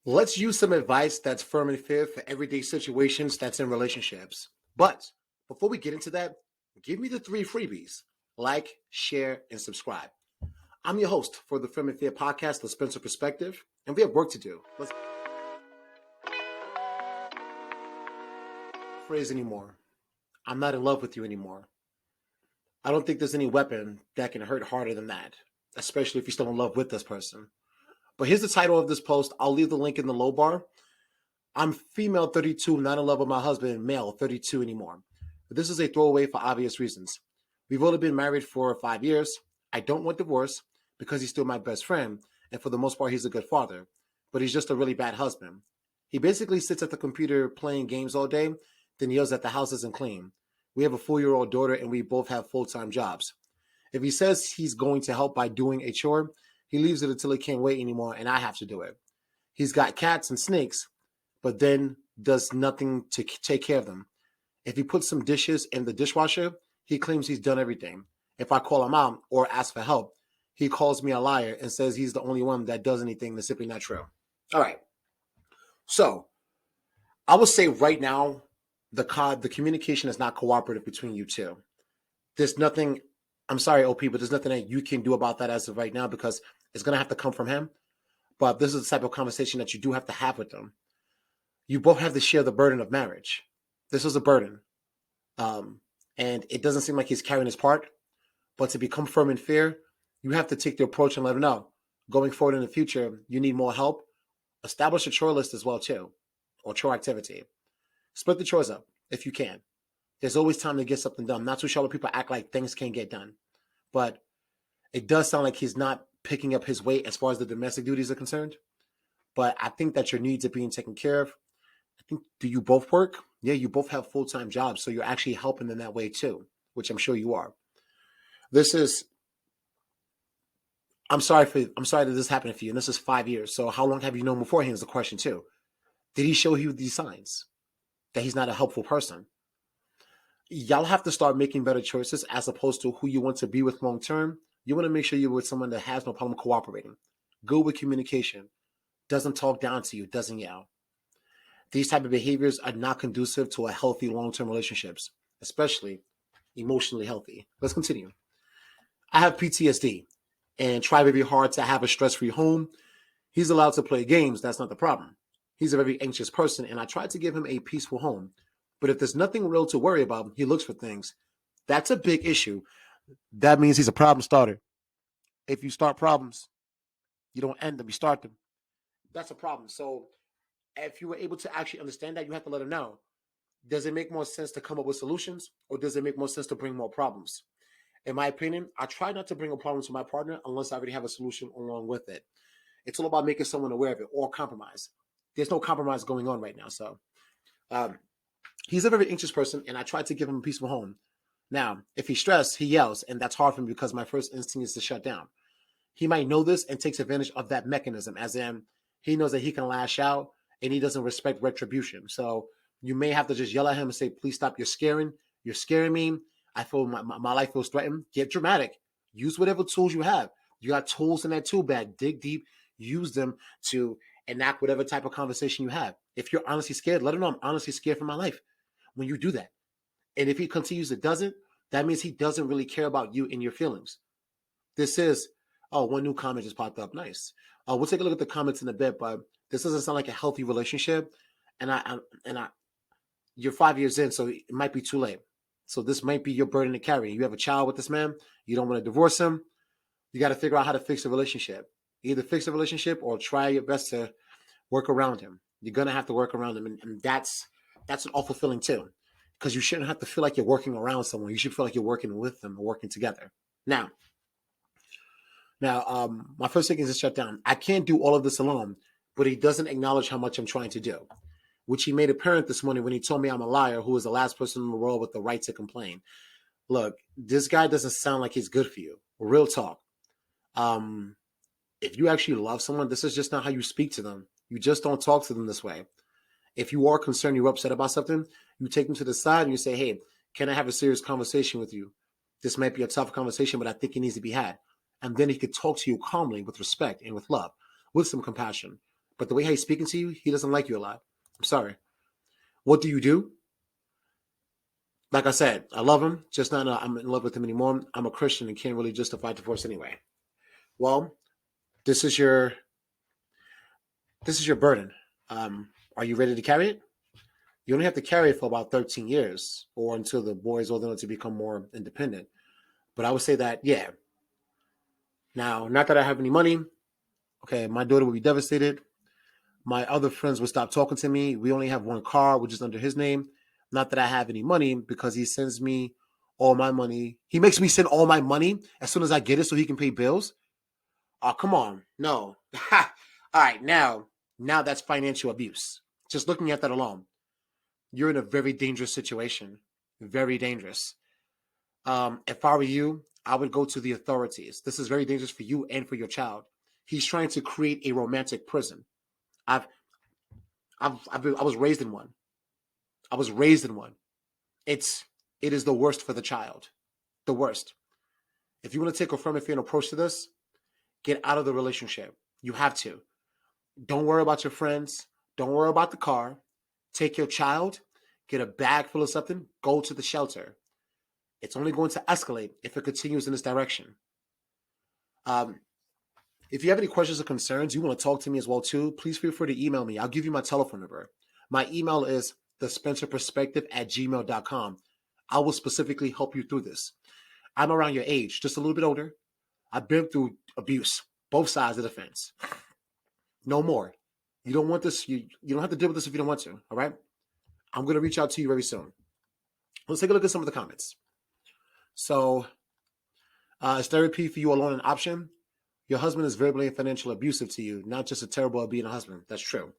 Let's use some advice that's firm and fair for everyday situations that's in relationships. But before we get into that, give me the three freebies: like, share, and subscribe. I'm your host for the Firm and Fair podcast, The Spencer Perspective, and we have work to do. Let's phrase anymore. I'm not in love with you anymore. I don't think there's any weapon that can hurt harder than that, especially if you're still in love with this person. But here's the title of this post. I'll leave the link in the low bar. I'm female 32, not in love with my husband, male 32 anymore. But this is a throwaway for obvious reasons. We've only been married for 5 years. I don't want divorce because he's still my best friend, and for the most part, he's a good father. But he's just a really bad husband. He basically sits at the computer playing games all day, then yells that the house isn't clean. We have a 4-year-old daughter, and we both have full-time jobs. If he says he's going to help by doing a chore, he leaves it until he can't wait anymore, and I have to do it. He's got cats and snakes, but then does nothing to take care of them. If he puts some dishes in the dishwasher, he claims he's done everything. If I call him out or ask for help, he calls me a liar and says he's the only one that does anything that's simply not true. All right. So I would say right now, the communication is not cooperative between you two. There's nothing, I'm sorry, OP, but there's nothing that you can do about that as of right now because it's going to have to come from him. But this is the type of conversation that you do have to have with them. You both have to share the burden of marriage. This is a burden. And it doesn't seem like he's carrying his part. But to become firm and fair, you have to take the approach and let him know. Going forward in the future, you need more help. Establish a chore list as well, too, or chore activity. Split the chores up if you can. There's always time to get something done. I'm not too sure why people act like things can't get done. But it does sound like he's not picking up his weight as far as the domestic duties are concerned. But I think that your needs are being taken care of. I think, do you both work? Yeah, you both have full-time jobs, so you're actually helping in that way too, which I'm sure you are. This is, I'm sorry that this happened for you, and this is 5 years. So how long have you known beforehand is the question too. Did he show you these signs that he's not a helpful person? Y'all have to start making better choices as opposed to who you want to be with long term. You want to make sure you're with someone that has no problem cooperating. Good with communication, doesn't talk down to you, doesn't yell. These type of behaviors are not conducive to a healthy long-term relationships, especially emotionally healthy. Let's continue. I have PTSD and try very hard to have a stress-free home. He's allowed to play games. That's not the problem. He's a very anxious person, and I tried to give him a peaceful home. But if there's nothing real to worry about, he looks for things. That's a big issue. That means he's a problem starter. If you start problems, you don't end them, you start them. That's a problem. So if you were able to actually understand that, you have to let him know. Does it make more sense to come up with solutions, or does it make more sense to bring more problems? In my opinion, I try not to bring a problem to my partner unless I already have a solution along with it. It's all about making someone aware of it or compromise. There's no compromise going on right now. So um, he's a very anxious person, and I try to give him a peaceful home. Now, if he's stressed, he yells, and that's hard for me because my first instinct is to shut down. He might know this and takes advantage of that mechanism, as in he knows that he can lash out and he doesn't respect retribution. So you may have to just yell at him and say, please stop, you're scaring. You're scaring me. I feel my life feels threatened. Get dramatic. Use whatever tools you have. You got tools in that tool bag. Dig deep. Use them to enact whatever type of conversation you have. If you're honestly scared, let him know I'm honestly scared for my life when you do that. And if he continues to doesn't, that means he doesn't really care about you and your feelings. This is, oh, one new comment just popped up. Nice. We'll take a look at the comments in a bit, but this doesn't sound like a healthy relationship. And you're 5 years in, so it might be too late. So this might be your burden to carry. You have a child with this man. You don't want to divorce him. You got to figure out how to fix the relationship. Either fix the relationship or try your best to work around him. You're gonna have to work around him, and that's an awful feeling too, because you shouldn't have to feel like you're working around someone. You should feel like you're working with them and working together. Now, my first thing is to shut down. I can't do all of this alone, but he doesn't acknowledge how much I'm trying to do, which he made apparent this morning when he told me I'm a liar, who is the last person in the world with the right to complain. Look, this guy doesn't sound like he's good for you. Real talk. If you actually love someone, this is just not how you speak to them. You just don't talk to them this way. If you are concerned, you're upset about something, you take them to the side and you say, hey, can I have a serious conversation with you? This might be a tough conversation, but I think it needs to be had. And then he could talk to you calmly with respect and with love, with some compassion. But the way he's speaking to you, he doesn't like you a lot. I'm sorry. What do you do? Like I said, I love him, just not I'm in love with him anymore. I'm a Christian and can't really justify divorce anyway. Well, this is your burden. Are you ready to carry it? You only have to carry it for about 13 years or until the boy is old enough to become more independent. But I would say that, yeah. Now, not that I have any money. Okay, my daughter would be devastated. My other friends would stop talking to me. We only have one car, which is under his name. Not that I have any money because he sends me all my money. He makes me send all my money as soon as I get it so he can pay bills. Oh, come on. No. All right, now that's financial abuse. Just looking at that alone, you're in a very dangerous situation. Very dangerous. If I were you, I would go to the authorities. This is very dangerous for you and for your child. He's trying to create a romantic prison. I was raised in one. It is the worst for the child. The worst. If you want to take a firm and fair approach to this, get out of the relationship. You have to. Don't worry about your friends. Don't worry about the car. Take your child, get a bag full of something, go to the shelter. It's only going to escalate if it continues in this direction. If you have any questions or concerns, you want to talk to me as well too, please feel free to email me. I'll give you my telephone number. My email is thespencerperspective@gmail.com. I will specifically help you through this. I'm around your age, just a little bit older. I've been through abuse, both sides of the fence. No more. You don't want this. You don't have to deal with this if you don't want to. All right. I'm going to reach out to you very soon. Let's take a look at some of the comments. So, is therapy for you alone an option? Your husband is verbally and financially abusive to you, not just a terrible at being a husband. That's true.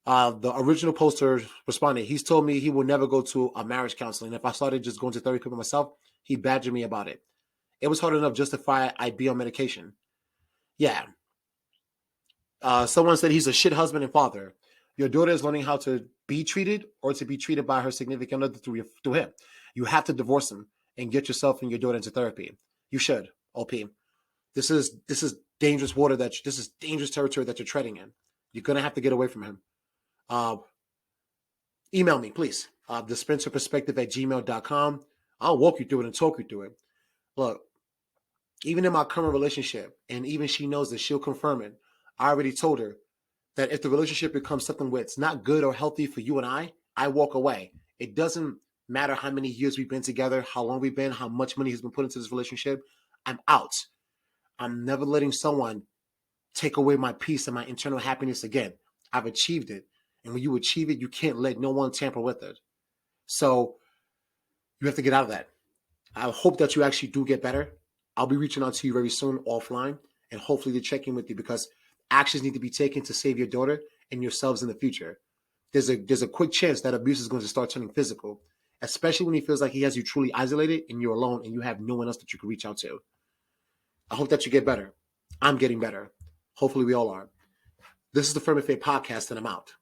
The original poster responded, he's told me he will never go to a marriage counseling. If I started just going to therapy by myself, he badgered me about it. It was hard enough to justify I'd be on medication. Yeah. Someone said he's a shit husband and father. Your daughter is learning how to be treated or to be treated by her significant other through him. You have to divorce him and get yourself and your daughter into therapy. You should, OP. This is dangerous water this is dangerous territory that you're treading in. You're gonna have to get away from him. Email me, please. thespencerperspective@gmail.com. I'll walk you through it and talk you through it. Look, even in my current relationship, and even she knows that she'll confirm it, I already told her that if the relationship becomes something where it's not good or healthy for you and I walk away. It doesn't matter how many years we've been together, how long we've been, how much money has been put into this relationship. I'm out. I'm never letting someone take away my peace and my internal happiness again. I've achieved it. And when you achieve it, you can't let no one tamper with it. So you have to get out of that. I hope that you actually do get better. I'll be reaching out to you very soon offline and hopefully to check in with you because actions need to be taken to save your daughter and yourselves in the future. There's a quick chance that abuse is going to start turning physical, especially when he feels like he has you truly isolated and you're alone and you have no one else that you can reach out to. I hope that you get better. I'm getting better. Hopefully we all are. This is the Firm and Fair Podcast and I'm out.